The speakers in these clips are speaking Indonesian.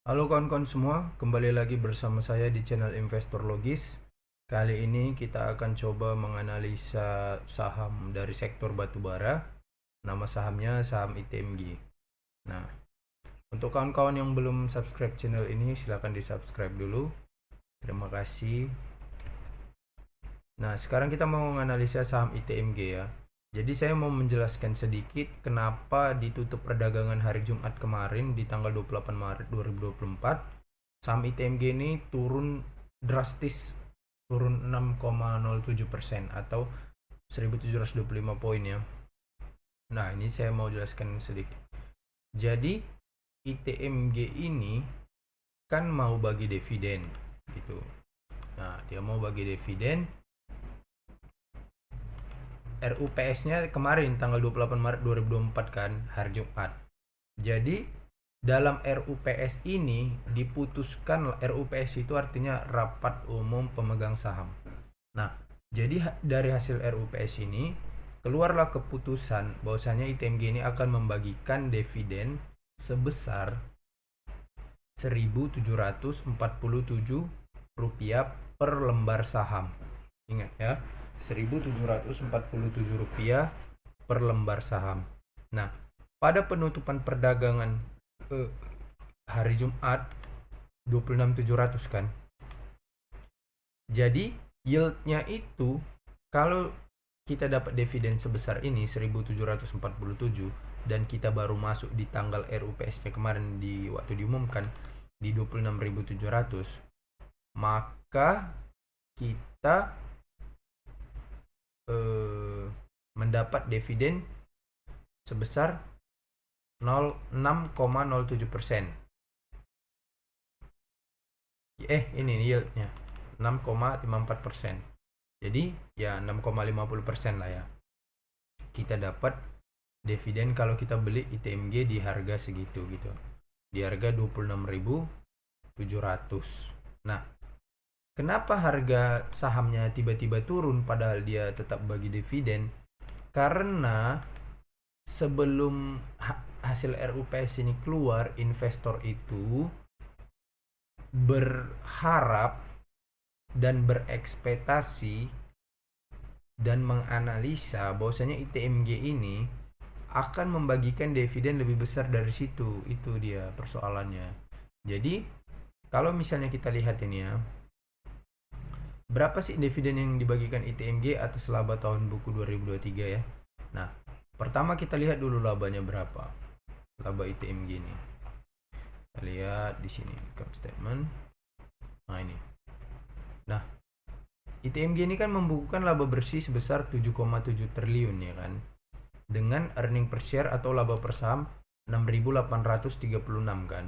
Halo kawan-kawan semua, kembali lagi bersama saya di channel Investor Logis. Kali ini kita akan coba menganalisa saham dari sektor batubara. Nama sahamnya saham ITMG. Nah, untuk kawan-kawan yang belum subscribe channel ini, silahkan di-subscribe dulu. Terima kasih. Nah, sekarang kita mau menganalisa saham ITMG ya. Jadi saya mau menjelaskan sedikit kenapa ditutup perdagangan hari Jumat kemarin di tanggal 28 Maret 2024 saham ITMG ini turun drastis, turun 6,07% atau 1725 poin ya. Nah, ini saya mau jelaskan sedikit. Jadi ITMG ini kan mau bagi dividen gitu. Nah, dia mau bagi dividen. RUPS-nya kemarin tanggal 28 Maret 2024 kan, hari Jumat. Jadi dalam RUPS ini diputuskan, RUPS itu artinya rapat umum pemegang saham. Nah, jadi dari hasil RUPS ini keluarlah keputusan bahwasanya ITMG ini akan membagikan dividen sebesar Rp1.747 per lembar saham. Ingat ya, Rp1.747 per lembar saham. Nah, pada penutupan perdagangan hari Jumat 26.700 kan. Jadi yieldnya itu kalau kita dapat dividen sebesar ini 1747 dan kita baru masuk di tanggal RUPS-nya kemarin di waktu diumumkan di 26.700, maka kita mendapat dividen sebesar 6,07%. Ini yieldnya 6,54%. Jadi ya 6,50% lah ya. Kita dapat dividen kalau kita beli ITMG di harga segitu gitu. Di harga 26.700. Nah, kenapa harga sahamnya tiba-tiba turun padahal dia tetap bagi dividen? Karena sebelum hasil RUPS ini keluar, investor itu berharap dan berekspektasi dan menganalisa bahwasanya ITMG ini akan membagikan dividen lebih besar dari situ. Itu dia persoalannya. Jadi kalau misalnya kita lihat ini ya, berapa sih dividen yang dibagikan ITMG atas laba tahun buku 2023 ya? Nah, pertama kita lihat dulu labanya berapa. Laba ITMG ini. Kita lihat di sini income statement. Nah, ini. Nah, ITMG ini kan membukukan laba bersih sebesar 7,7 triliun ya kan. Dengan earning per share atau laba per saham 6.836 kan.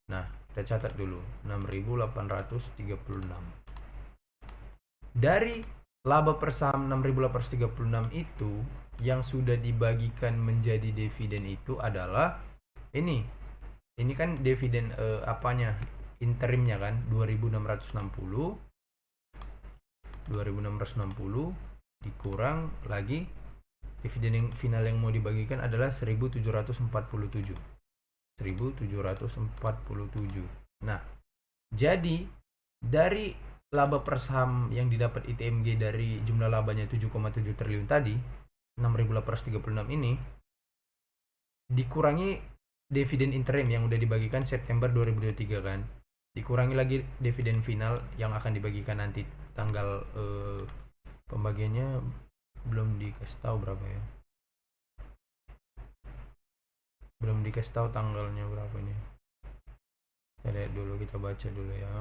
Nah, kita catat dulu 6.836. Dari laba per saham 6.836 itu yang sudah dibagikan menjadi dividen itu adalah ini kan dividen apanya, interimnya kan 2660 dikurang lagi dividen yang final yang mau dibagikan adalah 1747. Nah, jadi dari laba per saham yang didapat ITMG dari jumlah labanya 7,7 triliun tadi, 6.836 ini dikurangi dividen interim yang udah dibagikan September 2023 kan. Dikurangi lagi dividen final yang akan dibagikan nanti tanggal pembagiannya belum dikasih tahu berapa ya. Belum dikasih tahu tanggalnya berapa ini. Kita lihat dulu, kita baca dulu ya.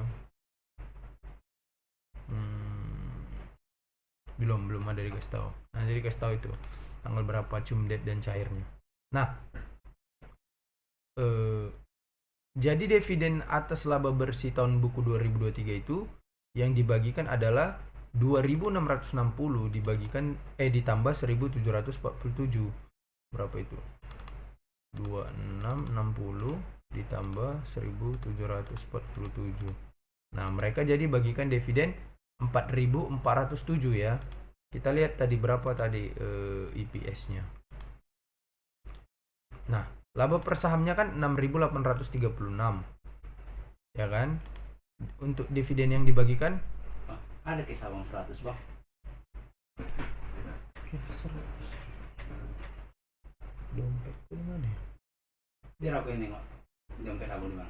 Belum ada dikasih tahu. Nanti dikasih tahu itu tanggal berapa cumdet dan cairnya. Nah, jadi dividen atas laba bersih tahun buku 2023 itu yang dibagikan adalah 2.660 dibagikan ditambah 1.747. Berapa itu? 2660 ditambah 1.747. Nah, mereka jadi bagikan dividen 4.407 ya. Kita lihat tadi berapa tadi EPS-nya. Nah, laba per sahamnya kan 6.836. ya kan? Untuk dividen yang dibagikan ada ke sawang 100 bang. Dompetku di mana ya? Biar aku yang nengok dompet abang di mana.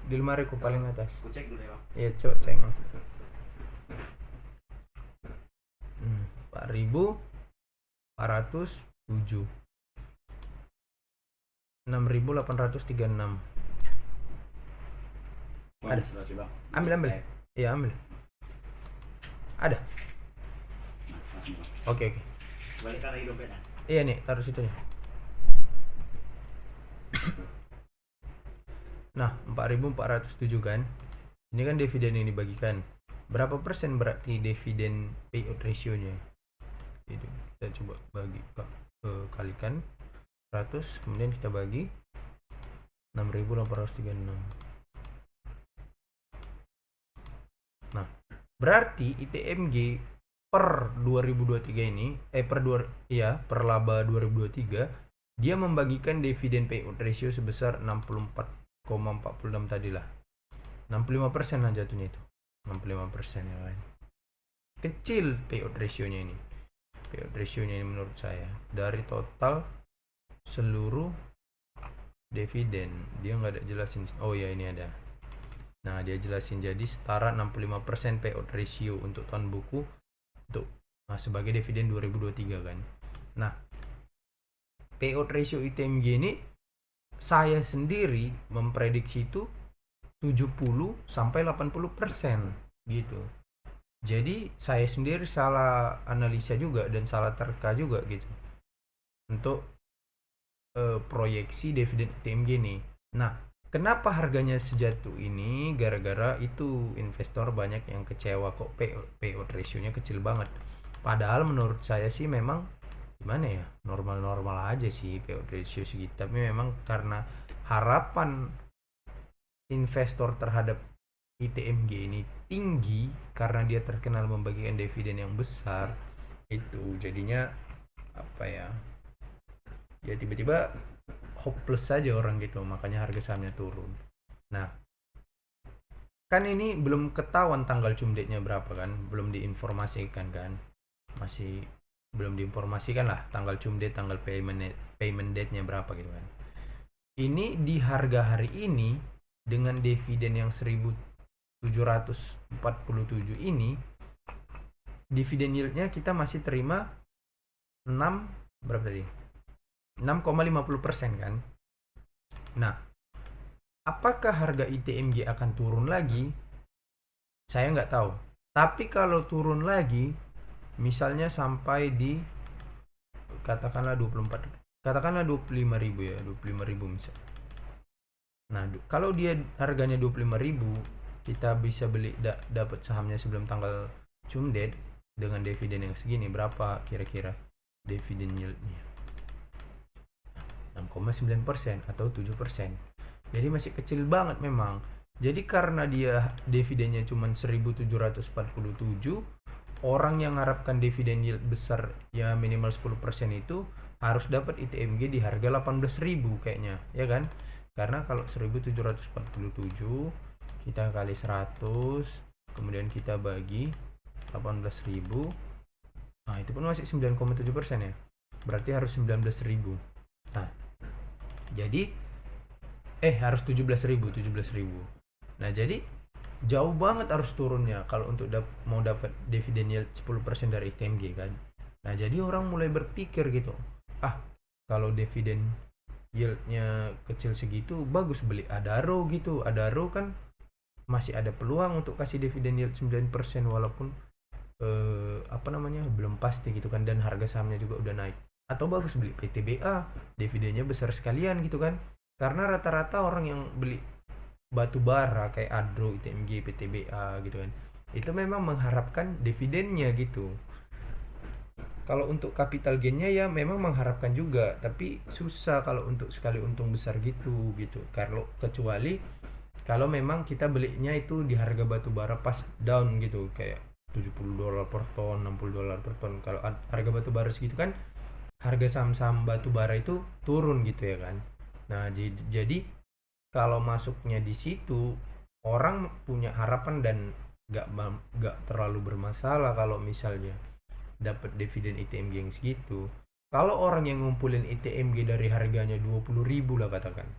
Di lemari ku paling atas. Aku cek dulu ya bang. Ya cok cek. 4.407 6.836. Ada. Bang. Ambil. Iya ambil. Ada. Oke. Balik lagi dompetnya. Iya nih, taruh situ nih. Nah, 4.407 kan. Ini kan dividen yang dibagikan. Berapa persen berarti dividen payout ratio-nya? Itu kita coba bagi kalikan 100, kemudian kita bagi 6.836. Nah, berarti ITMG per 2023 ini per laba 2023 dia membagikan dividen payout ratio sebesar 64,46 tadi lah. 65% lah jatuhnya itu. 65% ya kan. Kecil payout ratio-nya ini. Payout ratio-nya ini menurut saya dari total seluruh dividen. Dia nggak ada jelasin. Oh ya, ini ada. Nah, dia jelasin jadi setara 65% payout ratio untuk tahun buku untuk sebagai dividen 2023 kan. Nah, payout ratio ITMG ini saya sendiri memprediksi itu 70 sampai 80% gitu. Jadi saya sendiri salah analisa juga dan salah terka juga gitu untuk proyeksi dividen ITMG ini. Nah, kenapa harganya sejatuh ini? Gara-gara itu investor banyak yang kecewa kok payout ratio-nya kecil banget. Padahal menurut saya sih memang gimana ya, normal-normal aja sih payout ratio segitu. Tapi memang karena harapan investor terhadap ITMG ini tinggi karena dia terkenal membagikan dividen yang besar, itu jadinya apa ya? Ya tiba-tiba hopeless saja orang gitu, makanya harga sahamnya turun. Nah, kan ini belum ketahuan tanggal cumdetnya berapa kan, belum diinformasikan kan, masih belum diinformasikan lah tanggal cumdet, tanggal payment date-nya berapa gitu kan. Ini di harga hari ini dengan dividen yang 1.747 ini, dividen yield-nya kita masih terima 6 berapa tadi? 6,50% kan. Nah, apakah harga ITMG akan turun lagi? Saya nggak tahu. Tapi kalau turun lagi, misalnya sampai di katakanlah 25.000 ya, 25.000 misal. Nah, kalau dia harganya 25.000, kita bisa beli dapat sahamnya sebelum tanggal cumdet dengan dividen yang segini. Berapa kira-kira dividen yield-nya? 6,9% atau 7%. Jadi masih kecil banget memang. Jadi karena dia dividennya cuma 1.747, orang yang mengharapkan dividen yield besar ya minimal 10% itu harus dapat ITMG di harga 18.000 kayaknya, ya kan? Karena kalau 1.747 kita kali 100, kemudian kita bagi 18.000, nah itu pun masih 9,7% ya. Berarti harus 19.000. Nah, jadi harus 17.000. Nah, jadi jauh banget harus turunnya kalau untuk mau dapat dividen yield 10% dari ITMG kan. Nah, jadi orang mulai berpikir gitu, kalau dividen yieldnya kecil segitu bagus beli Adaro gitu. Adaro kan masih ada peluang untuk kasih dividen yield 9% walaupun belum pasti gitu kan, dan harga sahamnya juga udah naik. Atau bagus beli PTBA, dividennya besar sekalian gitu kan. Karena rata-rata orang yang beli batu bara kayak Adro, ITMG, PTBA gitu kan, itu memang mengharapkan dividennya gitu. Kalau untuk capital gainnya ya memang mengharapkan juga, tapi susah kalau untuk sekali untung besar gitu. Kalau kecuali kalau memang kita belinya itu di harga batu bara pas down gitu, kayak $70 per ton, $60 per ton. Kalau harga batu bara segitu kan harga saham-saham batu bara itu turun gitu ya kan. Nah, jadi kalau masuknya di situ orang punya harapan dan nggak terlalu bermasalah kalau misalnya dapat dividen ITMG yang segitu. Kalau orang yang ngumpulin ITMG dari harganya 20.000 lah katakan,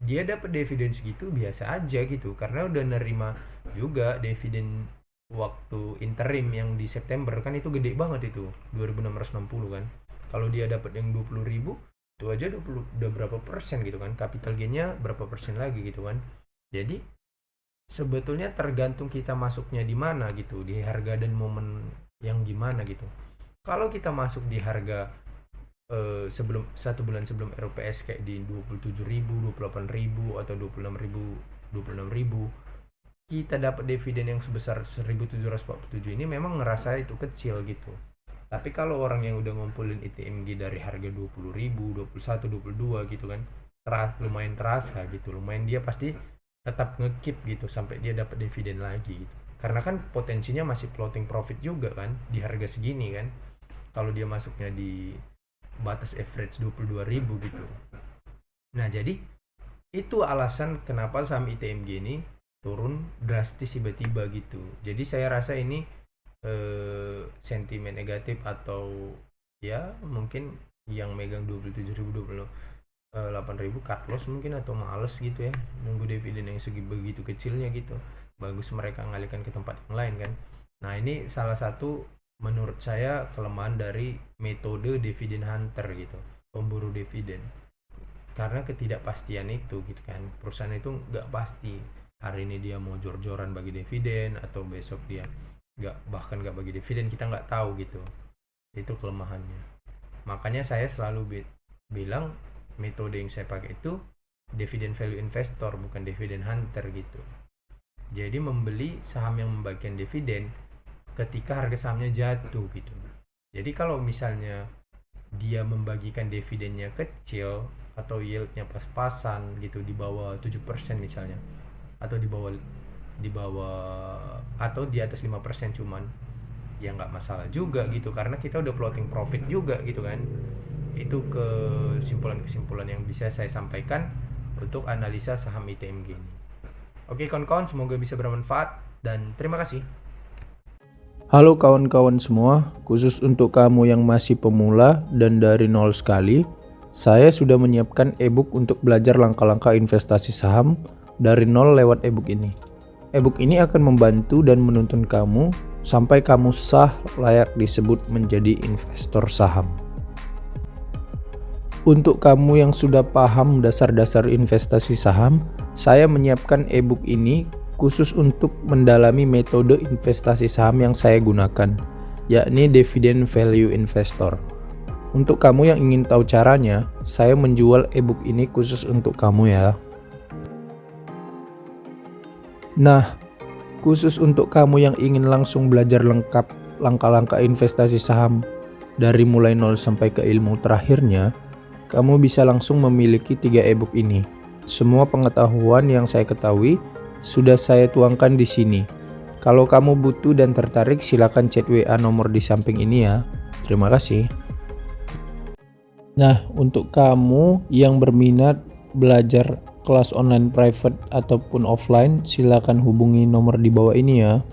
dia dapat dividen segitu biasa aja gitu, karena udah nerima juga dividen waktu interim yang di September kan, itu gede banget itu 2.660 kan. Kalau dia dapat yang 20.000 itu aja udah berapa persen gitu kan, capital gainnya berapa persen lagi gitu kan. Jadi sebetulnya tergantung kita masuknya di mana gitu, di harga dan momen yang gimana gitu. Kalau kita masuk di harga sebelum 1 bulan sebelum RPS kayak di 27.000, 28.000 atau 26.000, kita dapat dividen yang sebesar 1.747 ini memang ngerasa itu kecil gitu. Tapi kalau orang yang udah ngumpulin ITMG dari harga 20.000, 21, 22 gitu kan, lumayan terasa gitu, lumayan dia pasti tetap ngekip gitu sampai dia dapat dividen lagi gitu. Karena kan potensinya masih floating profit juga kan di harga segini kan, kalau dia masuknya di batas average 22.000 gitu. Nah jadi itu alasan kenapa saham ITMG ini turun drastis tiba-tiba gitu. Jadi saya rasa ini sentimen negatif atau ya mungkin yang megang 27.000, 8.000 cut loss mungkin, atau males gitu ya nunggu dividen yang begitu kecilnya gitu. Bagus mereka ngalihkan ke tempat yang lain kan. Nah ini salah satu menurut saya kelemahan dari metode dividen hunter gitu, pemburu dividen, karena ketidakpastian itu gitu kan. Perusahaan itu nggak pasti, hari ini dia mau jor-joran bagi dividen atau besok dia bahkan nggak bagi dividen, kita nggak tahu gitu. Itu kelemahannya. Makanya saya selalu bilang metode yang saya pakai itu dividen value investor, bukan dividen hunter gitu. Jadi membeli saham yang membagikan dividen ketika harga sahamnya jatuh gitu. Jadi kalau misalnya dia membagikan dividennya kecil atau yieldnya pas-pasan gitu, di bawah 7% misalnya, atau di bawah atau di atas 5% cuman, ya nggak masalah juga gitu, karena kita udah floating profit juga gitu kan. Itu kesimpulan-kesimpulan yang bisa saya sampaikan untuk analisa saham ITMG ini. Oke kawan-kawan, semoga bisa bermanfaat dan terima kasih. Halo kawan-kawan semua, khusus untuk kamu yang masih pemula dan dari nol sekali, saya sudah menyiapkan ebook untuk belajar langkah-langkah investasi saham dari nol lewat ebook ini. Ebook ini akan membantu dan menuntun kamu sampai kamu sah layak disebut menjadi investor saham. Untuk kamu yang sudah paham dasar-dasar investasi saham, saya menyiapkan ebook ini khusus untuk mendalami metode investasi saham yang saya gunakan, yakni Dividend Value Investor. Untuk kamu yang ingin tahu caranya, saya menjual ebook ini khusus untuk kamu ya. Nah, khusus untuk kamu yang ingin langsung belajar lengkap langkah-langkah investasi saham dari mulai nol sampai ke ilmu terakhirnya, kamu bisa langsung memiliki 3 ebook ini. Semua pengetahuan yang saya ketahui sudah saya tuangkan di sini. Kalau kamu butuh dan tertarik, silakan chat WA nomor di samping ini ya. Terima kasih. Nah, untuk kamu yang berminat belajar kelas online private ataupun offline, silakan hubungi nomor di bawah ini ya.